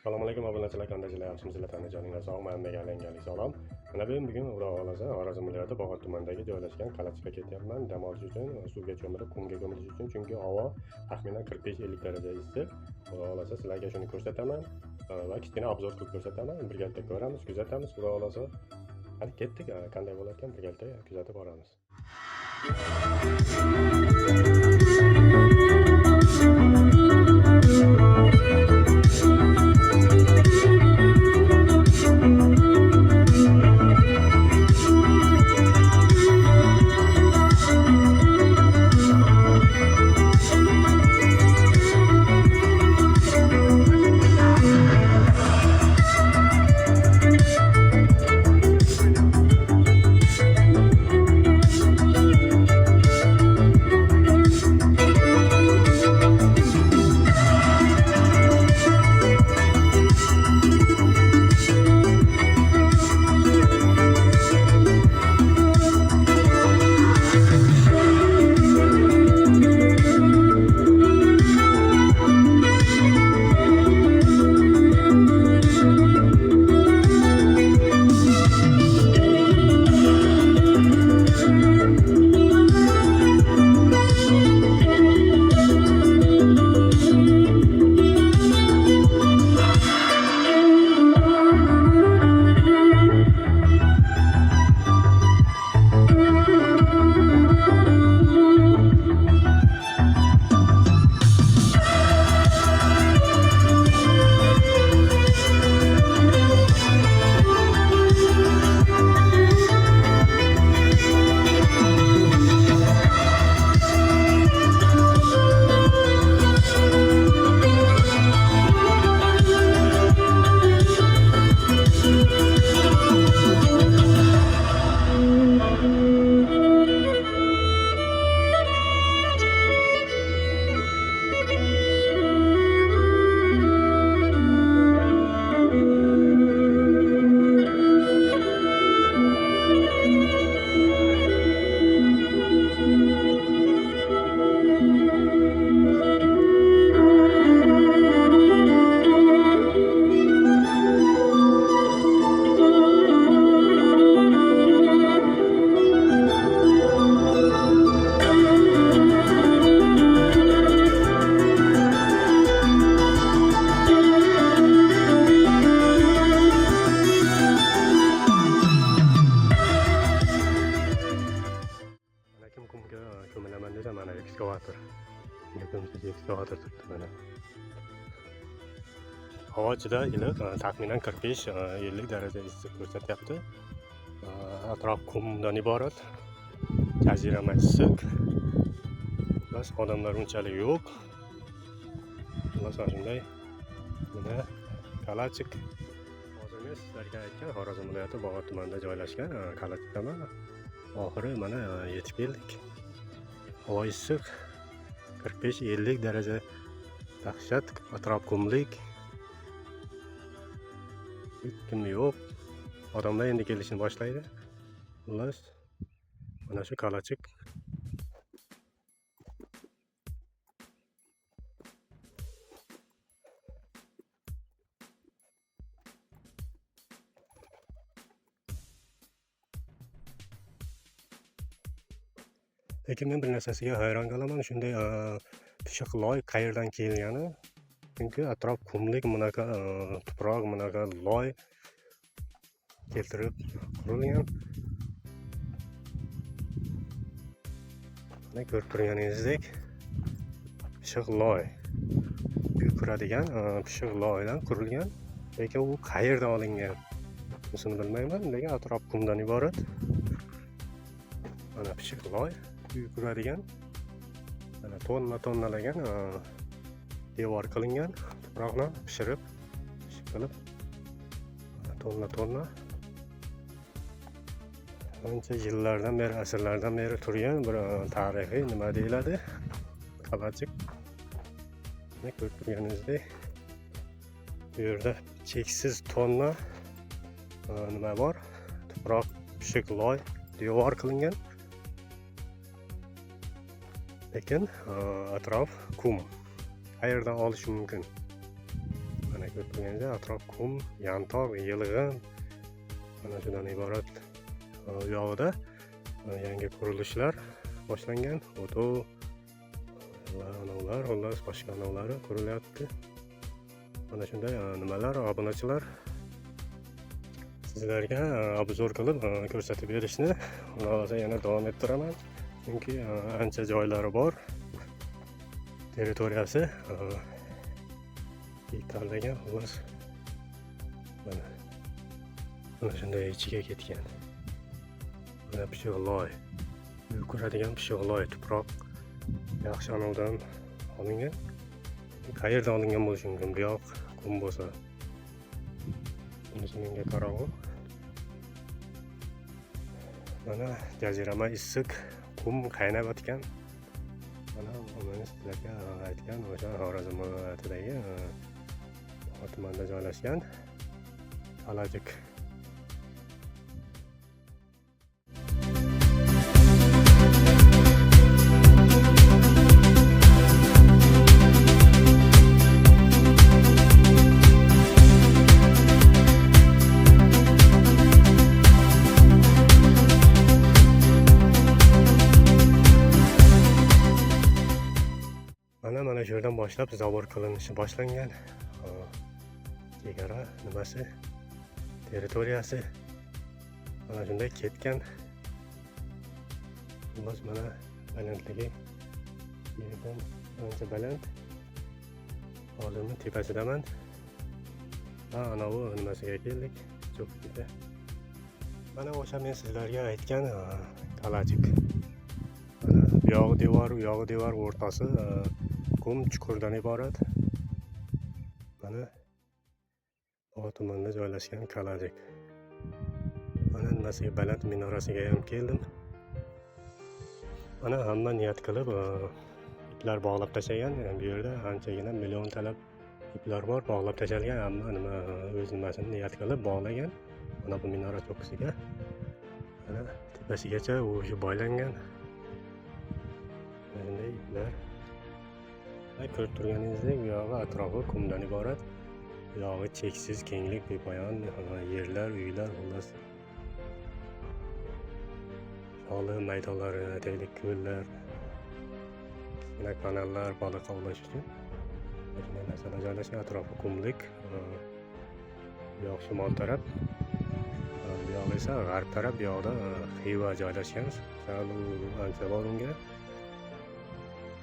Assalomu alaykum obunachilar, qandaychilar, yaxshimisizlar, tanajoningiz sog', men deganlarga salom. Mana men bugun Xudo xolasa Xorazm viloyati Bog'ot tumanidagi joylashgan Qalachiga ketyapman. Dam olish uchun, suvga cho'milib, qumga ko'milish uchun, chunki havo taxminan 45-50 daraja issiq. Xudo xolasa sizlarga shuni ko'rsataman va kichkina obzor qilib ko'rsataman. Birgalikda ko'ramiz, kuzatamiz. Xudo xolasa hadi ketdik, qanday bo'lar ekan birgalikda kuzatib boramiz. Ko'milaman desam mana ekskavator. Yakimizda ekskavator turibdi mana. Havo juda iliq, taxminan 45-50 daraja issiq ko'rsatyapti. Atrof qumdan iborat. Jazirama issiq. Bas odamlar unchalik yo'q. Masalan shunday. Mana Qalachik. Hozir men sizlarga aytgan Xorazm viloyati Bog'ot tumanida joylashgan Qalachikdaman. Oxiri mana yetib keldik. Havo issiq, 45-50 daraja dahshat, atrof qumlik. Hech kim yo'q. Odamlar endi kelishni boshlaydi. Xullas, mana shu Qalachik. Lekin men bir narsasiga hayron qolaman, shunday pishiq loy qayerdan kelgani. Chunki atrof qumlik, bunaqa tuproq, bunaqa loy keltirib qurilgan. Mana ko'rib turganingizdek pishiq loy. Yuguradigan pishiq loydan qurilgan. Lekin u qayerdan olingan? Buni bilmayman, lekin atrof qumdan iborat. Mana pishiq loy. Yuguradigan, mana tonnalagan devor qilingan, tuproqni pishirib qilib tonna ancha yillardan beri, asrlardan beri turgan bir tarixiy nima deyiladi, Qalachik. Mana ko'rib turganingizdek, bu yerda cheksiz tonna nima bor, tuproq, pishiq loy devor qilingan. Lekin atrof qum. Qayerdan olish mumkin? Mana ko'rib turganingizdek atrof qum, yantoq, yilg'in mana shundan iborat. U yog'ida yangi qurilishlar boshlangan. Oto anavlar, xullas boshqa anavlari qurilyapti. Mana shunday nimalar, obunachilar sizlarga obzor qilib ko'rsatib berishni hozir yana davom ettiraman. Chunki ancha joylari bor. Territoriyasi tanlagan, xullas mana shunday ichiga ketgan. Mana pishiqloy, yuguradigan pishiqloy tuproq yaxshi anavdan olingan. Qayerdan olingan bo'lishi mumkin? Bu yoq qum bo'lsa. Bunisi menga qarog'i. Mana jazirama issiq qum qaynab yotgan. Mana men sizlarga aytgan o'sha Xorazm viloyatidagi tumanda joylashgan Kalajik. Mana shu yerdan boshlab zabor qilinishi boshlangan. Chegara nimasi, territoriyasi mana shunday ketgan. Biz mana balandligi yerdan ancha baland. Hozirmi tepasidaman. Anavi nimasiga keldik. Cho'qqida. Mana o'sha men sizlarga aytgan Kalajik. Mana bu yog'i devor o'rtasi qum chuqurdan iborat. Mana bu tumanda joylashgan Kalajik. Mana nimasiga baland minorasiga ham keldim. Mana hamma niyat qilib iplar bog'lab tashlagan. Bu yerda anchagina million talab iplar bor, bog'lab tashalgan. Hamma nima o'z nimasini niyat qilib bog'lagan. Mana bu minora cho'qqisiga. Mana tepasigacha o'sha boylangan. Bunday iplar. Ko'rib turganingizdek, bu yog'i atrofi qumdan iborat. Bu yog'i cheksiz kenglik, bepoyon yerlar, uylar, xullas. Sho'li maydonlari, aytaylik ko'llar, kichkina kanallar, baliq ovlash uchun shunday narsalar joylashgan. Atrofi qumlik. Bu yoq shimol taraf, bu yoq esa g'arb taraf. Bu yoqda Xiva joylashgan. Sal ancha bor unga.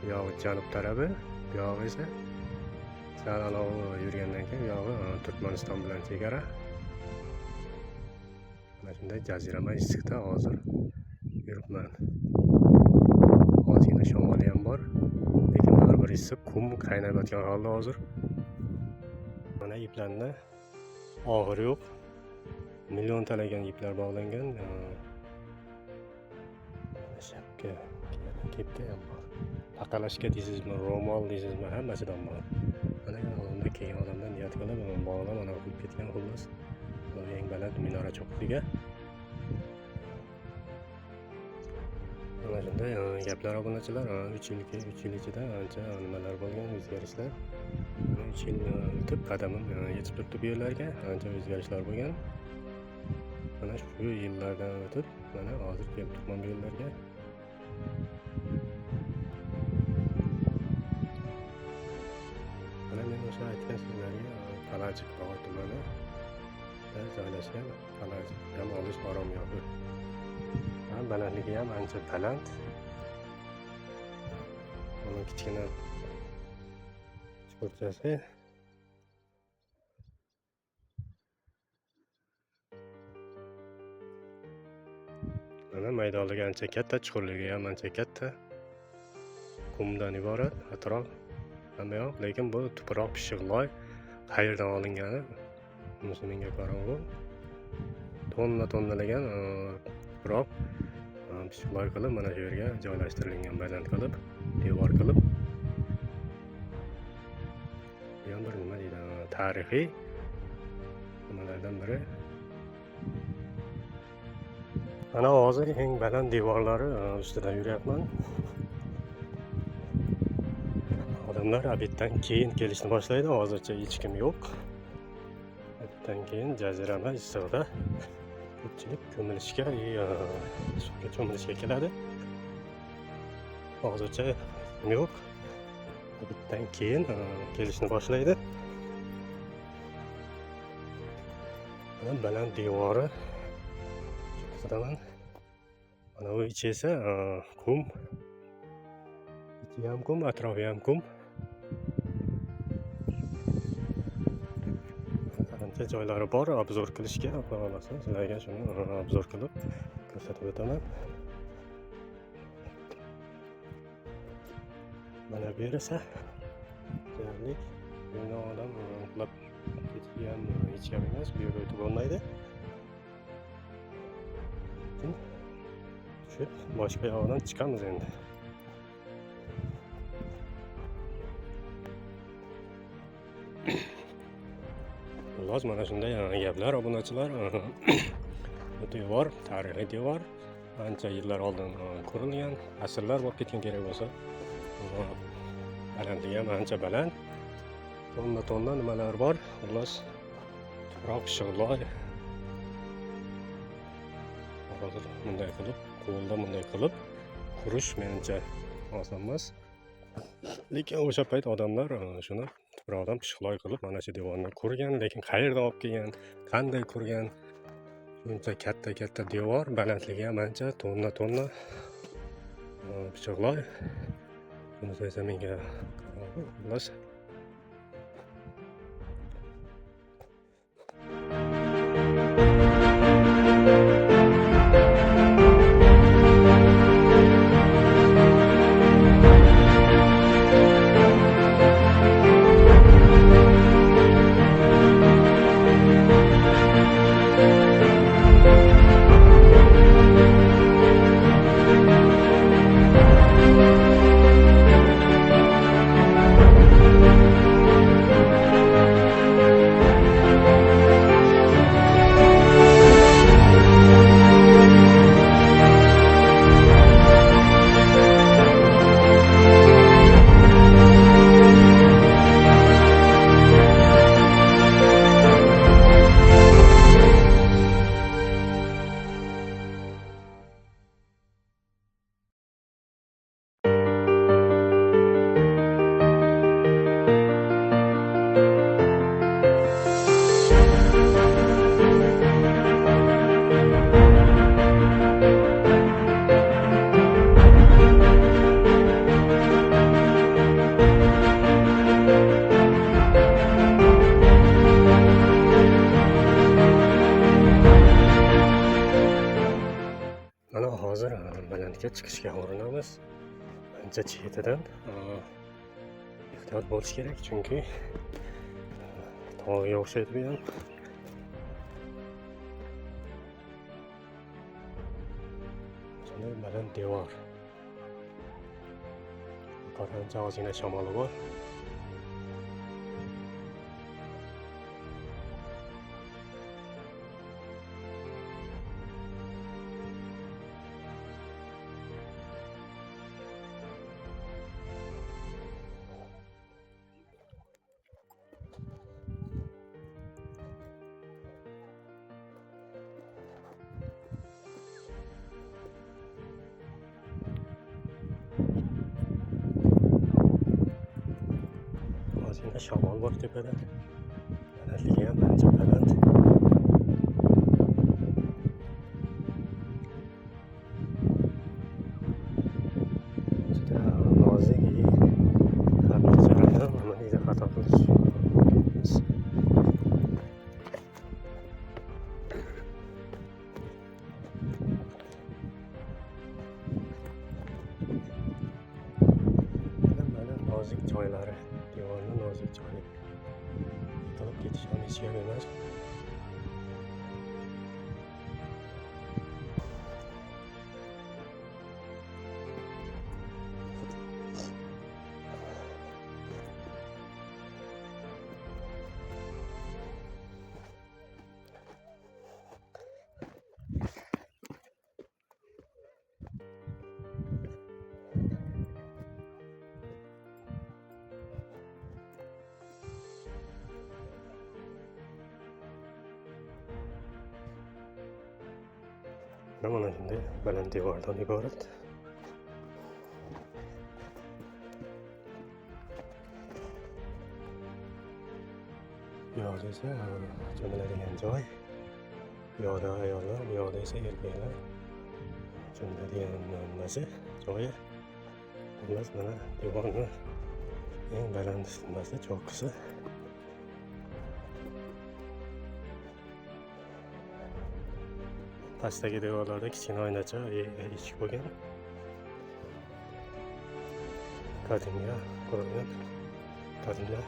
Bu yoq janub tarafi. Bu yoq esa sal anavi yurgandan keyin bu yog'i Turkmaniston bilan chegara. Mana shunday jazirama issiqda hozir yuribman. Ozgina shamoli ham bor, lekin baribir issiq, qum qaynab yotgan holda hozir. Mana iplarni og'ir yo'q. Million talagan iplar bog'langan. Shapka, kepka ham bor. Taqalashga deysizmi, ro'mol deysizmi, hammasidan bor. Mana odamlar kelgan odamlar niyat qilib bog'lab ana qo'yib ketgan, xullas. Eng baland minora cho'qqisiga. Mana shunday gaplar obunachilar. 3 yil ichida ancha nimalar bo'lgan, o'zgarishlar. 3 yil o'tib qadamim yetib turibdi bu yerlarga. Ancha o'zgarishlar bo'lgan. Mana shu yillardan o'tib mana hozir kelib turibman bu yerlarga. Mana men o'sha aytgan sizlarga Kalajik tumani joylashgan. Kalajik ham olish orom yo'q. Balandligi ham ancha baland. Mana kichkina chuqurchasi. Mana maydonligi ancha katta, chuqurligi ham ancha katta. Qumdan iborat atrof. Hamma yoq, lekin bu tuproq pishiqloy qayerdan olingani bunisi menga qarog'i. Tonnalagan tuproq pishiqloy qilib mana shu yerga joylashtirilgan, baland qilib, devor qilib. Bu ham bir nima deydi, tarixiy nimalardan biri. Mana hozir eng baland devorlari ustidan yuryapman. Odamlar obeddan keyin kelishni boshlaydi. Hozircha hech kim yo'q. Ko'pdan keyin jazirama issiqda ko'pchilik ko'milishga, suvga cho'milishga keladi. Hozircha yo'q. Ko'pdan keyin kelishni boshlaydi. Mana baland devori chiqaman. Mana bu ichi esa kum. Ichi ham kum, atrofi ham kum. Qancha joylari bor obzor qilishga, xohlasa sizlarga shuni obzor qilib ko'rsatib o'taman. Mana bu yer esa deyarli binodan uxlab ketishga ham hech gap emas, bu yerda o'tib bo'lmaydi. Tushib boshqa yoqdan chiqamiz endi. Xullas, mana shunday gaplar obunachilar. Bu devor tarixiy devor. Ancha yillar oldin qurilgan, asrlar bo'lib ketgan kerak bo'lsa. Balandligi ham ancha baland. Tonna nimalar bor. Xullas, tuproq shig'loy. Hozir bunday qilib, qo'lda bunday qilib qurish menimcha oson emas. Lekin o'sha payt odamlar shuni tuproqdan pishqloy qilib mana shu devorni qurgan, lekin qayerda olib kelgan, qanday qurgan? Shuncha katta devor, balandligi ham ancha tonna pishqloy. Bunisi esa menga xullas hozir balandga chiqishga urinamiz. Ancha chetidan ehtiyot bo'lish kerak, chunki tog'ga o'xshaydi bu ham. Shunday baland devor. Ancha ozgina shamoli bor. Shamol bor tepada. Balandligi ham ancha baland. Juda nozik, tabiiy jarayon, nimaga xato qilish. Mana nozik joylari. Devorni nozik joyi yiqilib ketish ham hech gap emas. mana shunday baland devordan iborat. Bu yoqda esa cho'miladigan joy. Bu yoqda ayollar, bu yoqda esa erkaklar cho'miladigan nimasi joyi. Xullas mana devorni eng baland nimasi cho'qqisi. Pastdagi devorlarda kichkina oynacha eshik bo'lgan. Qadimga qurilgan qadimda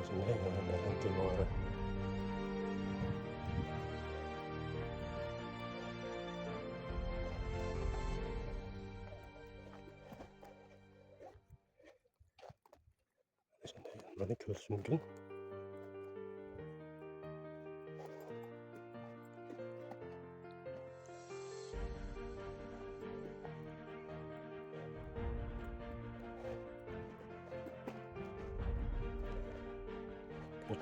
shunday baland devori. Shunday mana ko'rish mumkin.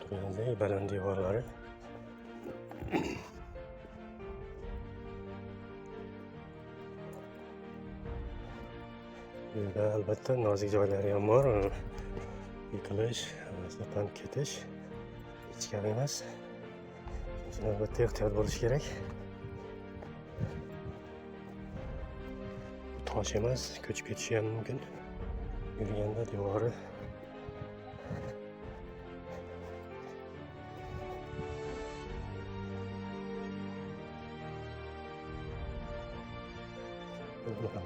Turganday baland devorlari. Bu yerda albatta nozik joylari ham bor. Yiqilish, sirpanib ketish hech gap emas. Shunga albatta ehtiyot bo'lish kerak. Tosh emas, ko'chib ketishi ham mumkin. Yurganda devori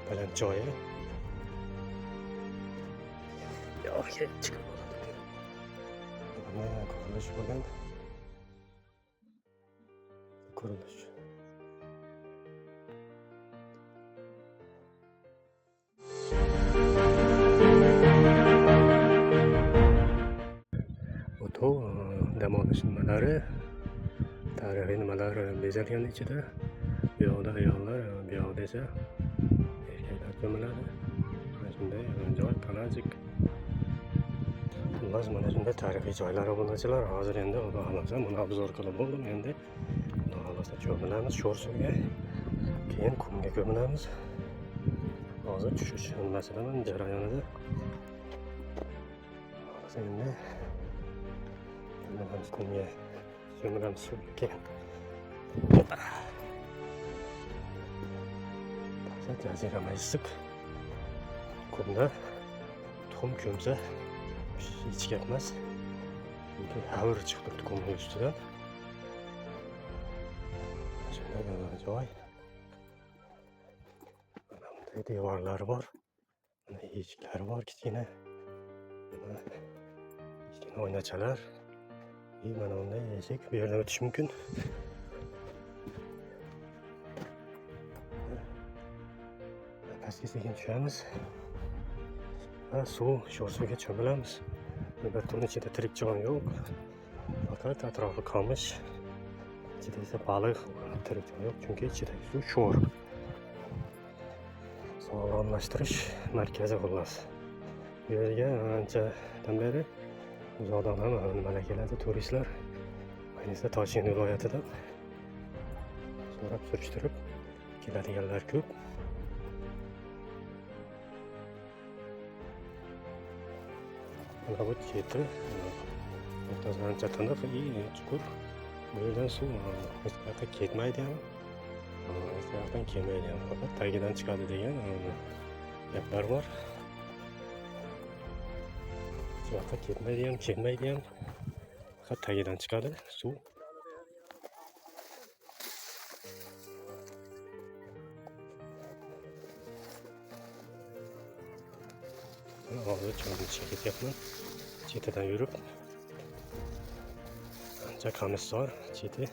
baland joyi. Yo'q, chiqib oladi. Mana qurilish bo'lgan. Qurilish. Foto dam olish nimalari, tarixiy nimalar bezalgan ichida. Bu yoqda ayollar, bu yoqda esa erkaklar cho'miladi. Mana shunday joy palazik. Xullas mana shunday tarixiy joylar obunachilar. Hozir endi xudo xolasa buni obzor qilib bo'ldim. Endi xudo xolasa cho'milamiz sho'r suvga. Keyin qumga ko'milamiz. Hozir tushish nimasidaman jarayonida. Hozir endi qumga cho'milamiz suvga. Jazirama issiq. Qumda tuxum ko'msa hech gap emas. Havr chiqib turibdi qumning ustidan. Shunday joy. Mana bunday devorlari bor. Mana eshiklari bor kichkina. Kichkina oynachalar. Mana bunday eshik. Bu yerdan o'tish mumkin. Pastga sekin tushamiz. Suv, sho'r suvga cho'milamiz. Albatta uni ichida tirik jon yo'q. Faqat atrofi qamish. Ichida esa baliq, tirik jon yo'q, chunki ichidagi suv sho'r. Sog'lomlashtirish markazi xullas. Bu yerga anchadan beri uzoqdan ham nimalar keladi, turistlar. Ayniqsa Toshkent viloyatidan so'rab surishtirib keladiganlar ko'p. Mana bu cheti o'rtasidan ancha tiniq, chuqur. Bu yerdan suv hech qayerga ketmaydi ham, hech yoqdan kelmaydi ham, faqat tagidan chiqadi degan gaplar bor. Hech yoqqa ketmaydi ham, kelmaydi ham, faqat tagidan chiqadi suv. Hozir cho'lni ichiga ketyapman. Chetidan yurib ancha qamishzor cheti.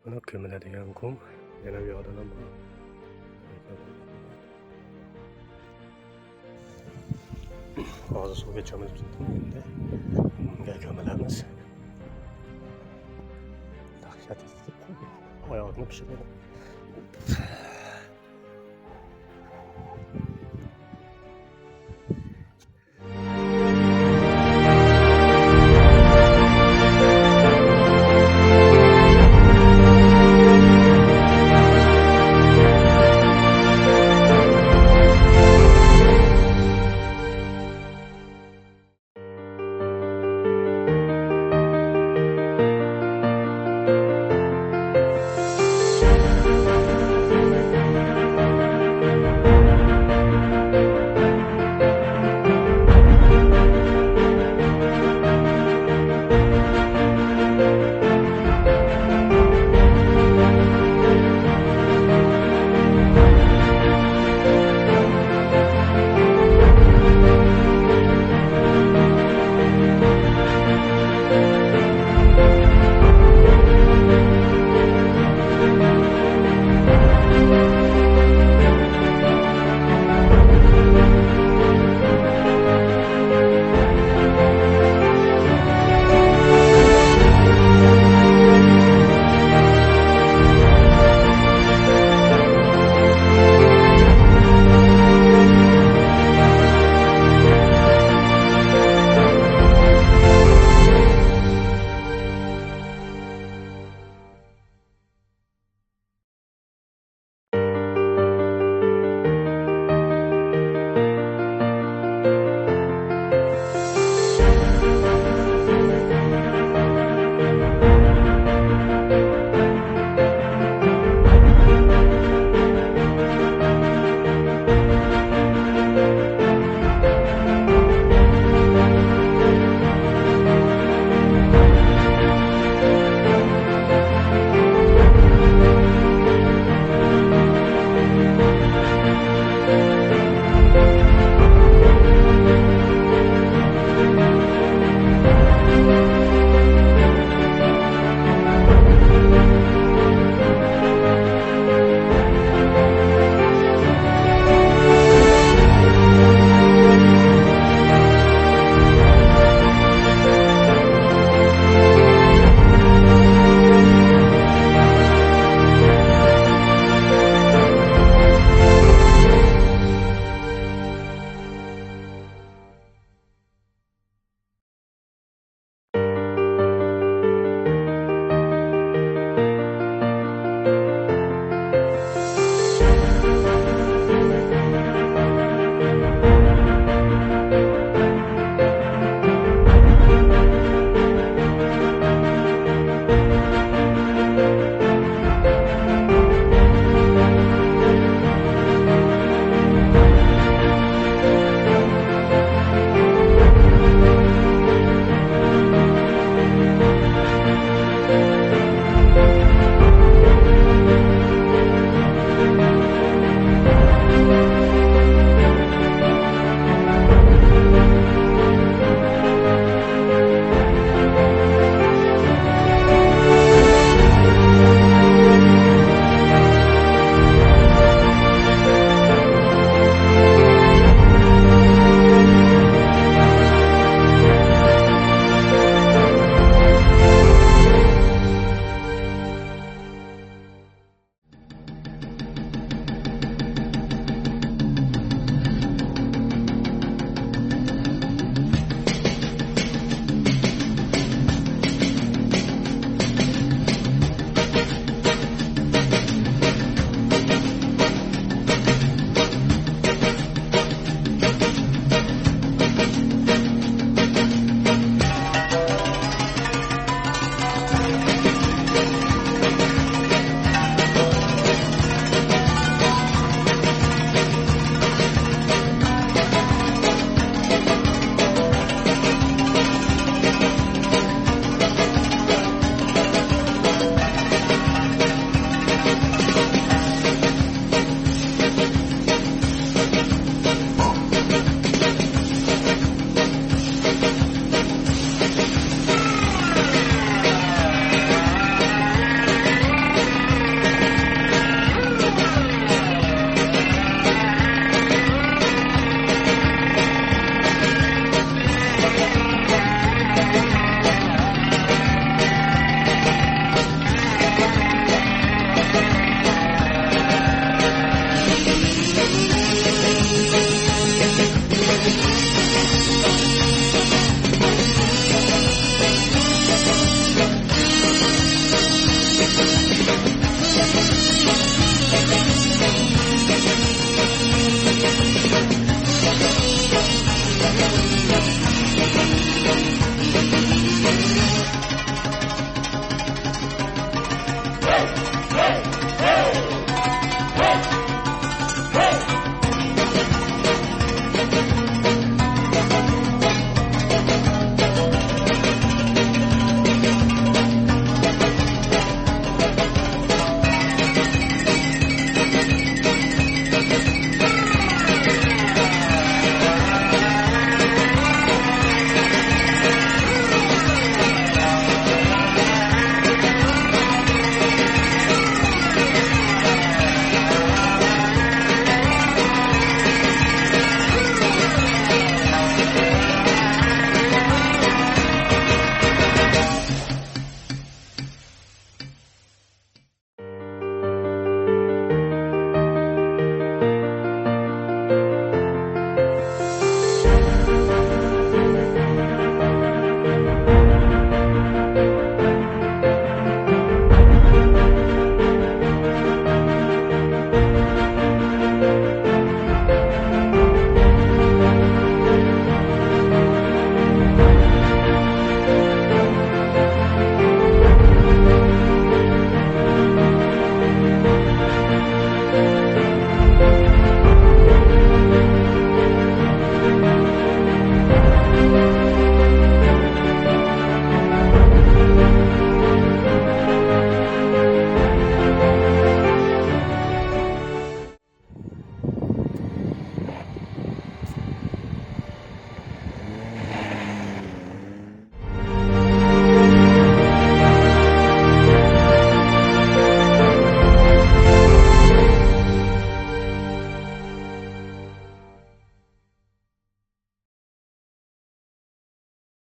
Mana ko'miladigan qum yana bu yoqda ham bor. Hozir suvga cho'milib ketdim endi. Bunga ko'milamiz. Dahshat issiq. Oyoqni pishiradi.